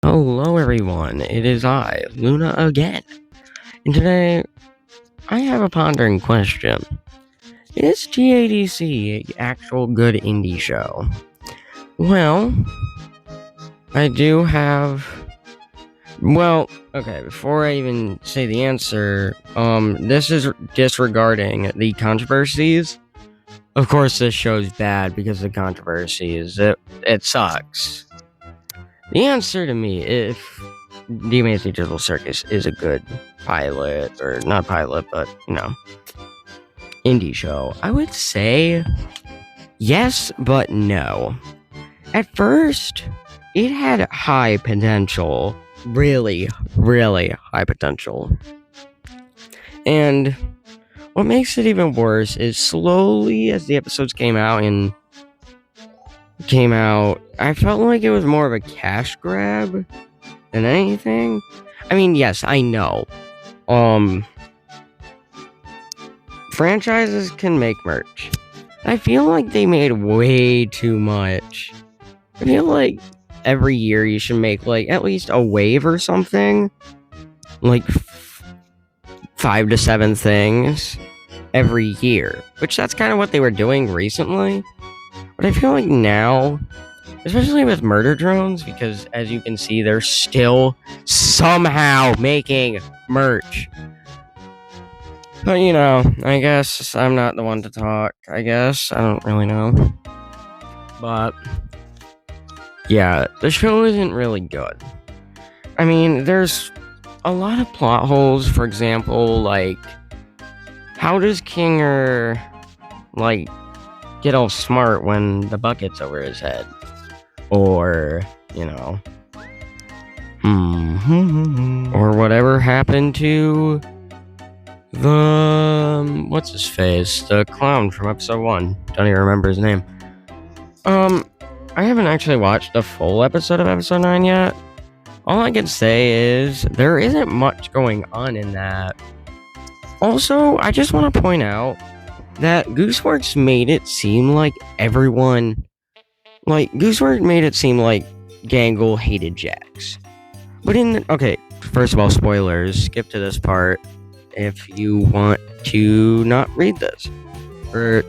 Hello everyone, it is I, Luna again, and today I have a pondering question. Is GADC an actual good indie show? Well, I do have... okay, before I even say the answer, this is disregarding the controversies. Of course this show's bad because of the controversies, it sucks. The answer to me, if The Amazing Digital Circus is a good pilot, or not pilot, but, indie show, I would say yes, but no. At first, it had high potential. Really, really high potential. And what makes it even worse is slowly as the episodes came out, I felt like it was more of a cash grab than anything. I mean, yes, I know. Franchises can make merch. I feel like they made way too much. I feel like every year you should make, at least a wave or something. 5 to 7 things every year. Which that's kind of what they were doing recently. But I feel like now, especially with murder drones, because as you can see, they're still somehow making merch. But I guess I'm not the one to talk. I don't really know. But yeah, the show isn't really good. I mean, there's a lot of plot holes. For example, how does Kinger get all smart when the bucket's over his head? Or, or whatever happened to what's his face? The clown from episode 1. Don't even remember his name. I haven't actually watched the full episode of episode 9 yet. All I can say is there isn't much going on in that. Also, I just want to point out that Gooseworks made it seem like Gooseworks made it seem like Gangle hated Jax. But okay, first of all, spoilers, skip to this part if you want to not read this, or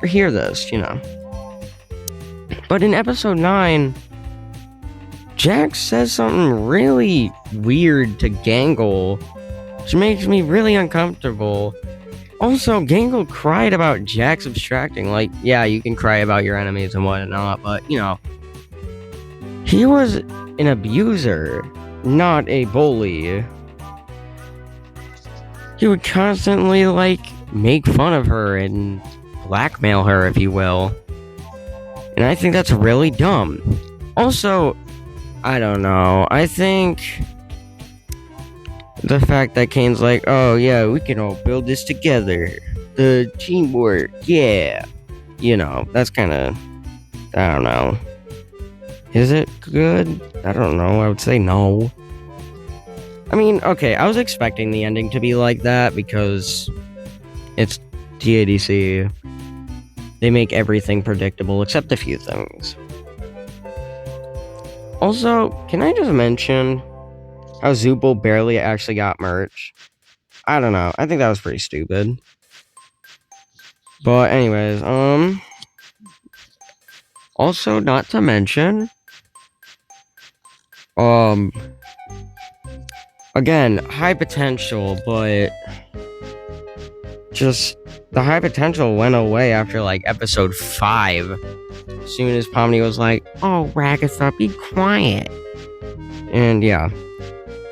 hear this, But in episode 9, Jax says something really weird to Gangle, which makes me really uncomfortable. Also, Gangle cried about Jax abstracting. Yeah, you can cry about your enemies and whatnot, but, he was an abuser, not a bully. He would constantly, make fun of her and blackmail her, if you will. And I think that's really dumb. Also, I don't know. I think the fact that Kane's like, oh yeah, we can all build this together. The teamwork, yeah. That's kind of, I don't know. Is it good? I don't know. I would say no. I mean, okay, I was expecting the ending to be like that because it's TADC. They make everything predictable except a few things. Also, can I just mention how Zooble barely actually got merch? I don't know. I think that was pretty stupid. But anyways, also, not to mention, again, high potential, but just the high potential went away after episode 5. As soon as Pomni was like, oh, Ragatha, be quiet. And yeah,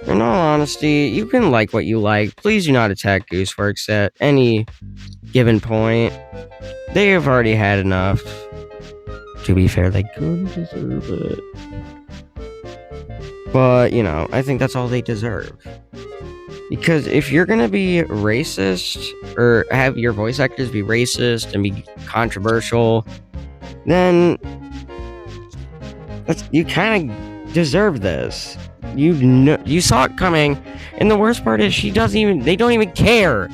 in all honesty, you can like what you like. Please do not attack Gooseworks at any given point. They have already had enough. To be fair, they could deserve it. But, I think that's all they deserve. Because if you're gonna be racist, or have your voice actors be racist and be controversial, then you kind of deserve this. You saw it coming, and the worst part is they don't even care.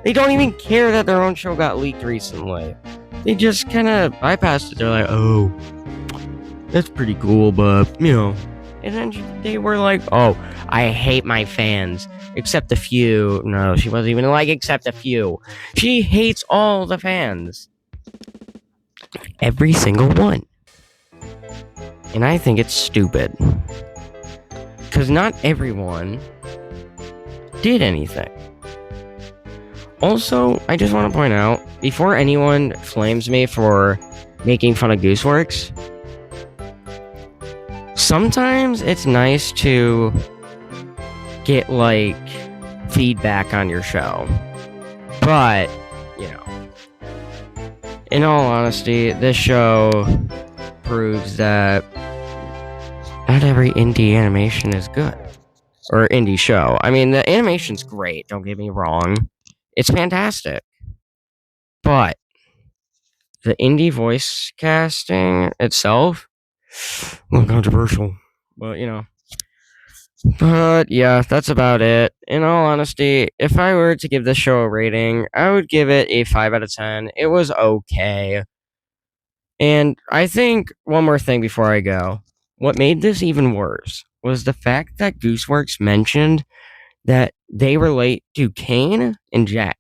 They don't even care that their own show got leaked recently. They just kind of bypassed it. They're like, oh, that's pretty cool, but, And then they were like, oh, I hate my fans, except a few. No, she wasn't even like, except a few. She hates all the fans. Every single one. And I think it's stupid. Because not everyone did anything. Also, I just want to point out, before anyone flames me for making fun of Gooseworks, sometimes it's nice to get, like, feedback on your show. But, you know, in all honesty, this show proves that not every indie animation is good. Or indie show. I mean, the animation's great, don't get me wrong. It's fantastic. But the indie voice casting itself, a little controversial. But, you know. But, yeah, that's about it. In all honesty, if I were to give this show a rating, I would give it a 5 out of 10. It was okay. And I think one more thing before I go. What made this even worse was the fact that Gooseworks mentioned that they relate to Kane and Jax.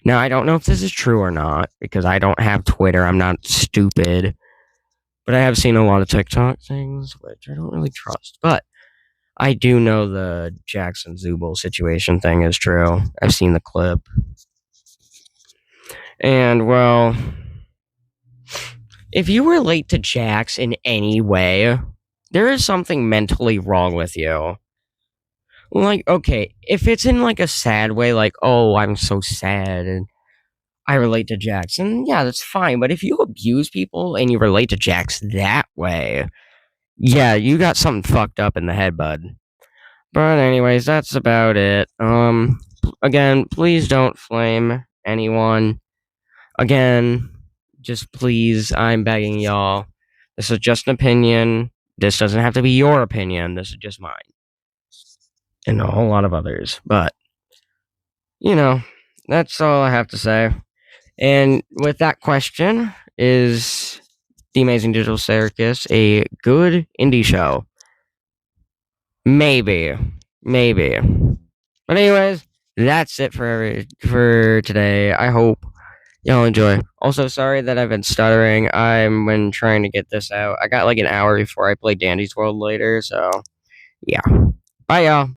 Now, I don't know if this is true or not, because I don't have Twitter. I'm not stupid. But I have seen a lot of TikTok things, which I don't really trust. But I do know the Jackson Zubul situation thing is true. I've seen the clip. And, well, if you relate to Jax in any way, there is something mentally wrong with you. Like, okay, if it's in, like, a sad way, like, oh, I'm so sad, and I relate to Jax, and yeah, that's fine, but if you abuse people and you relate to Jax that way, yeah, you got something fucked up in the head, bud. But anyways, that's about it. Again, please don't flame anyone. Again, just please, I'm begging y'all. This is just an opinion. This doesn't have to be your opinion. This is just mine. And a whole lot of others. But, you know, that's all I have to say. And with that question, is The Amazing Digital Circus a good indie show? Maybe. Maybe. But anyways, that's it for today. I hope y'all enjoy. Also, sorry that I've been stuttering. I'm been trying to get this out. I got like an hour before I play Dandy's World later, so yeah. Bye, y'all.